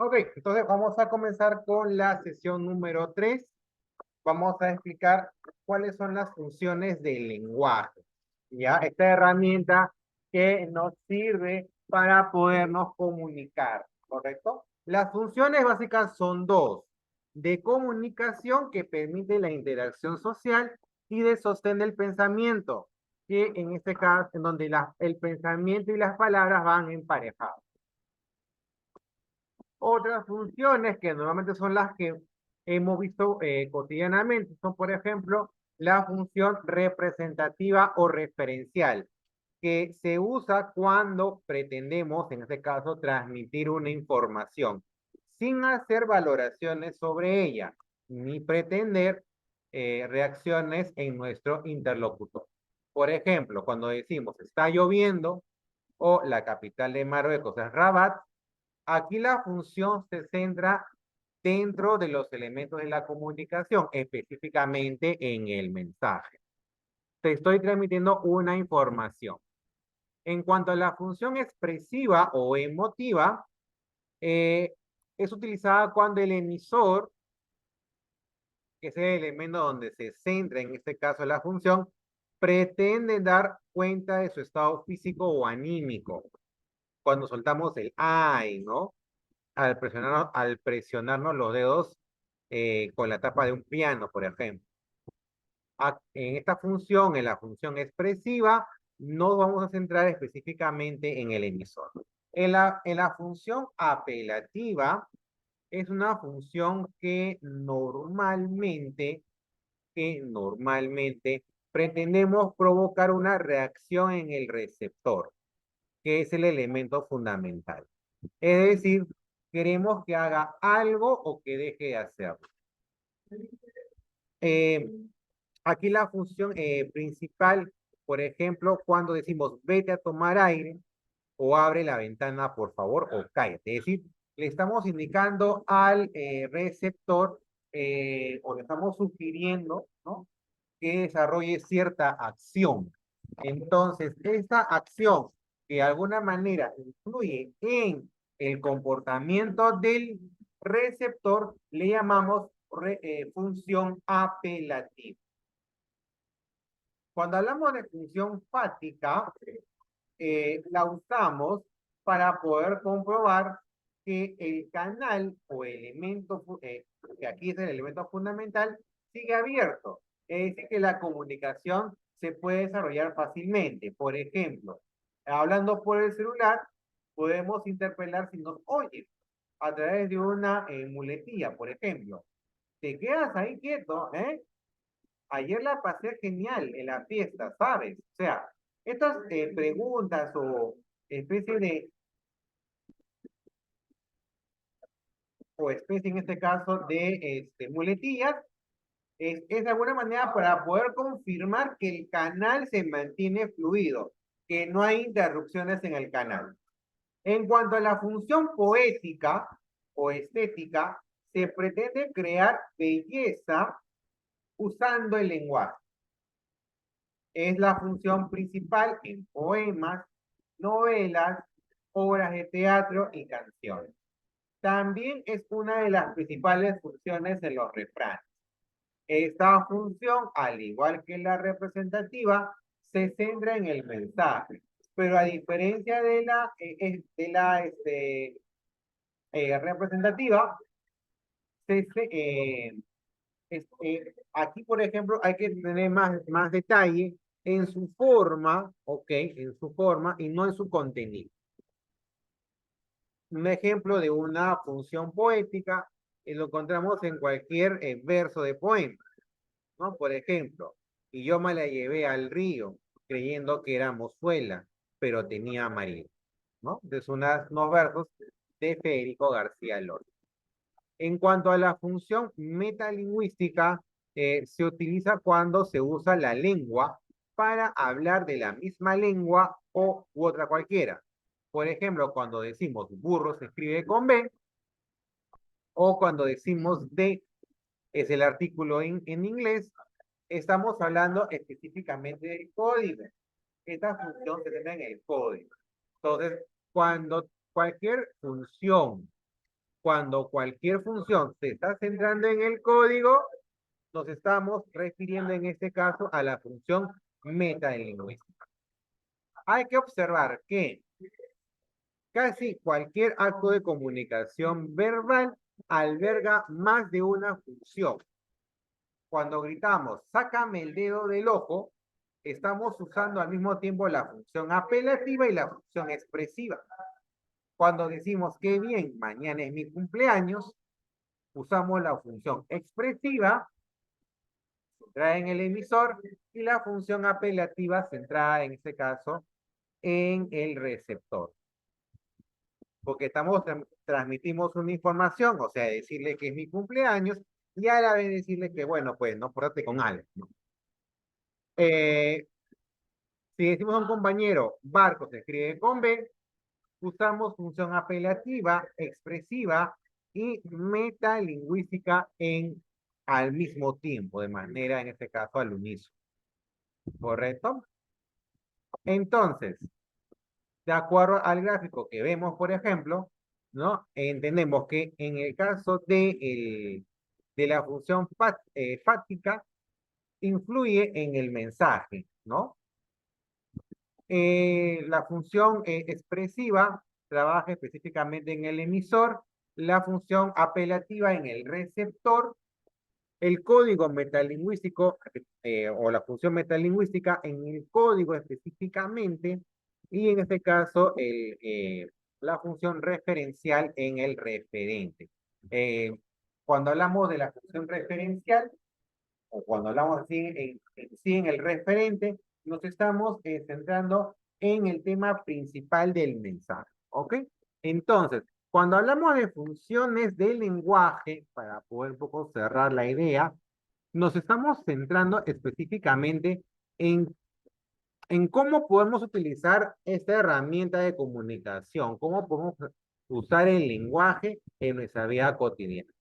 Ok, entonces vamos a comenzar con la sesión número 3. Vamos a explicar cuáles son las funciones del lenguaje. ¿Ya? Esta herramienta que nos sirve para podernos comunicar, ¿correcto? Las funciones básicas son dos: de comunicación, que permite la interacción social, y de sostén del pensamiento, que en este caso, en donde el pensamiento y las palabras van emparejados. Otras funciones que normalmente son las que hemos visto cotidianamente son, por ejemplo, la función representativa o referencial, que se usa cuando pretendemos, en este caso, transmitir una información sin hacer valoraciones sobre ella, ni pretender reacciones en nuestro interlocutor. Por ejemplo, cuando decimos está lloviendo o la capital de Marruecos es Rabat, aquí la función se centra dentro de los elementos de la comunicación, específicamente en el mensaje. Te estoy transmitiendo una información. En cuanto a la función expresiva o emotiva, es utilizada cuando el emisor, que es el elemento donde se centra en este caso la función, pretende dar cuenta de su estado físico o anímico. Cuando soltamos el ay, ¿no? Al presionarnos los dedos con la tapa de un piano, por ejemplo. En esta función, en la función expresiva, nos vamos a centrar específicamente en el emisor. En la función apelativa, es una función que normalmente pretendemos provocar una reacción en el receptor, que es el elemento fundamental. Es decir, queremos que haga algo o que deje de hacerlo. Eh, Aquí la función principal, por ejemplo, cuando decimos vete a tomar aire o abre la ventana, por favor, o cállate. Es decir, le estamos indicando al receptor o le estamos sugiriendo, ¿no?, que desarrolle cierta acción. Entonces, esta acción que de alguna manera influye en el comportamiento del receptor, le llamamos función apelativa. Cuando hablamos de función fática, la usamos para poder comprobar que el canal o elemento, que aquí es el elemento fundamental, sigue abierto. Es decir, que la comunicación se puede desarrollar fácilmente. Por ejemplo, hablando por el celular, podemos interpelar si nos oye a través de una muletilla, por ejemplo. Te quedas ahí quieto, ¿eh? Ayer la pasé genial en la fiesta, ¿sabes? O sea, estas preguntas o especie de, o especie en este caso de muletillas, es de alguna manera para poder confirmar que el canal se mantiene fluido, que no hay interrupciones en el canal. En cuanto a la función poética o estética, se pretende crear belleza usando el lenguaje. Es la función principal en poemas, novelas, obras de teatro y canciones. También es una de las principales funciones de los refranes. Esta función, al igual que la representativa, se centra en el mensaje, pero a diferencia de la representativa, se, aquí, por ejemplo, hay que tener más detalle en su forma, ok, en su forma y no en su contenido. Un ejemplo de una función poética lo encontramos en cualquier verso de poema, ¿no? Por ejemplo, y yo me la llevé al río creyendo que era mozuela, pero tenía marido, ¿no? Es unos versos de Federico García Lorca. En cuanto a la función metalingüística, se utiliza cuando se usa la lengua para hablar de la misma lengua u otra cualquiera. Por ejemplo, cuando decimos burro se escribe con B, o cuando decimos de es el artículo en inglés, estamos hablando específicamente del código. Esta función se tiene en el código. Entonces, cuando cualquier función Cuando cualquier función se está centrando en el código, nos estamos refiriendo en este caso a la función metalingüística. Hay que observar que casi cualquier acto de comunicación verbal alberga más de una función. Cuando gritamos, sácame el dedo del ojo, estamos usando al mismo tiempo la función apelativa y la función expresiva. Cuando decimos, qué bien, mañana es mi cumpleaños, usamos la función expresiva, centrada en el emisor, y la función apelativa, centrada en este caso en el receptor. Porque transmitimos una información, o sea, decirle que es mi cumpleaños, y a la vez decirle que, bueno, pues no, pórtate con Alex, ¿no? Si decimos a un compañero, barco se escribe con B, usamos función apelativa, expresiva y metalingüística al mismo tiempo, de manera, en este caso, al unísono. ¿Correcto? Entonces, de acuerdo al gráfico que vemos, por ejemplo, ¿no? Entendemos que en el caso de la función fáctica, influye en el mensaje, ¿no? La función expresiva trabaja específicamente en el emisor, la función apelativa en el receptor, el código metalingüístico o la función metalingüística en el código específicamente, y en este caso la función referencial en el referente. Cuando hablamos de la función referencial, o cuando hablamos así en el referente, nos estamos centrando en el tema principal del mensaje, ¿ok? Entonces, cuando hablamos de funciones del lenguaje, para poder un poco cerrar la idea, nos estamos centrando específicamente en cómo podemos utilizar esta herramienta de comunicación, cómo podemos usar el lenguaje en nuestra vida cotidiana.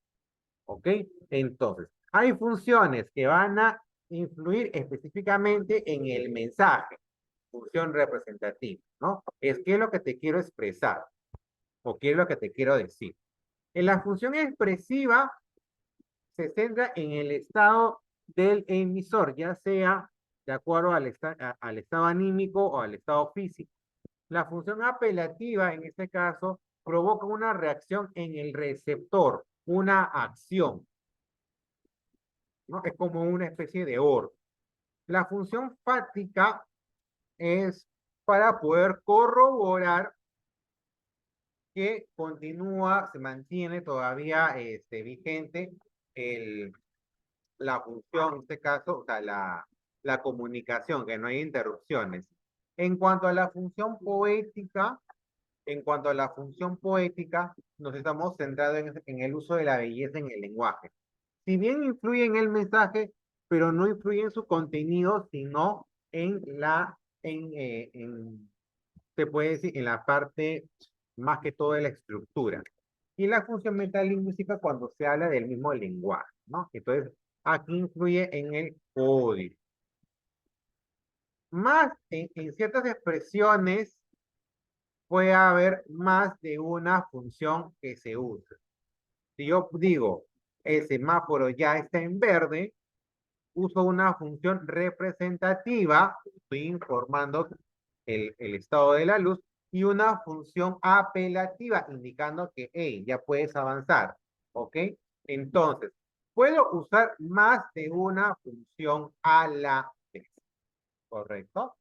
¿Ok? Entonces, hay funciones que van a influir específicamente en el mensaje, función representativa, ¿no? Es qué es lo que te quiero expresar o qué es lo que te quiero decir. En la función expresiva se centra en el estado del emisor, ya sea de acuerdo al estado anímico o al estado físico. La función apelativa, en este caso, provoca una reacción en el receptor, una acción, ¿no? Es como una especie de orden. La función fática es para poder corroborar que continúa, se mantiene todavía vigente la función, en este caso, o sea, la comunicación, que no hay interrupciones. En cuanto a la función poética, nos estamos centrando en el uso de la belleza en el lenguaje. Si bien influye en el mensaje, pero no influye en su contenido, sino se puede decir, en la parte más que todo de la estructura. Y la función metalingüística cuando se habla del mismo lenguaje, ¿no? Entonces, aquí influye en el código. Más en ciertas expresiones puede haber más de una función que se use. Si yo digo, el semáforo ya está en verde, uso una función representativa, estoy informando el estado de la luz, y una función apelativa, indicando que, hey, ya puedes avanzar, ¿ok? Entonces, puedo usar más de una función a la vez, ¿correcto?